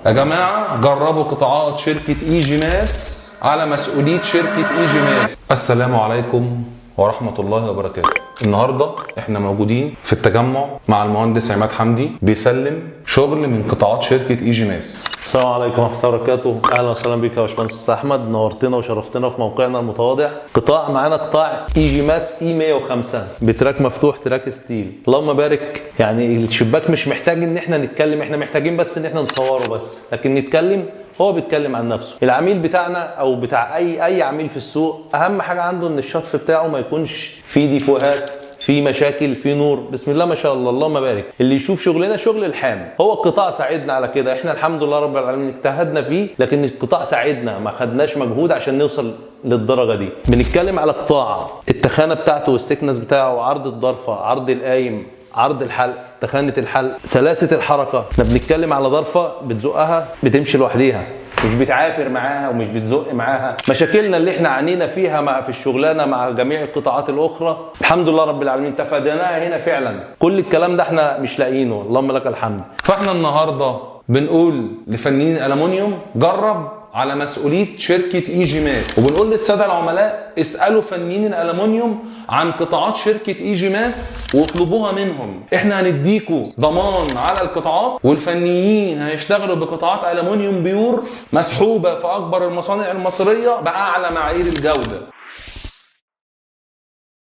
يا جماعة جربوا قطاعات شركة اي جي ماس على مسؤولية شركة اي جي ماس. السلام عليكم ورحمة الله وبركاته. النهاردة احنا موجودين في التجمع مع المهندس عماد حمدي بيسلم شغل من قطاعات شركة اي جي ماس. السلام عليكم ورحمة الله وبركاته. اهلا وسهلا بك يا باشمهندس احمد، نورتنا وشرفتنا في موقعنا المتواضع. قطاع معانا قطاع اي جي ماس اي 105 بتراك مفتوح، تراك ستيل. اللهم بارك. يعني الشباك مش محتاج ان احنا نتكلم، احنا محتاجين بس ان احنا نصوره بس، لكن نتكلم هو بيتكلم عن نفسه. العميل بتاعنا او بتاع اي عميل في السوق، اهم حاجه عنده ان الشطف بتاعه ما يكونش فيه ديفوهات، في مشاكل، في نور. بسم الله ما شاء الله، اللهم بارك. اللي يشوف شغلنا شغل الحام. هو القطاع ساعدنا على كده، احنا الحمد لله رب العالمين اجتهدنا فيه، لكن القطاع ساعدنا، ما خدناش مجهود عشان نوصل للدرجه دي. بنتكلم على قطاع التخانه بتاعته والسكنس بتاعه، عرض الضرفه، عرض القايم، عرض الحلق، تخانه الحلق، سلاسه الحركه. احنا بنتكلم على ضرفه بتزقها بتمشي لوحديها، مش بتعافر معاها ومش بتزق معاها. مشاكلنا اللي احنا عانينا فيها في الشغلانه مع جميع القطاعات الاخرى، الحمد لله رب العالمين تفاديناها هنا فعلا. كل الكلام ده احنا مش لاقيينه، اللهم لك الحمد. فاحنا النهاردة بنقول لفنيين الألمونيوم جرب على مسؤولية شركة اي جي ماس، وبنقول للسادة العملاء اسألوا فنيين الألمونيوم عن قطاعات شركة اي جي ماس واطلبوها منهم. احنا هنديكوا ضمان على القطاعات، والفنيين هيشتغلوا بقطاعات ألمونيوم بيور مسحوبة في أكبر المصانع المصرية بأعلى معايير الجودة.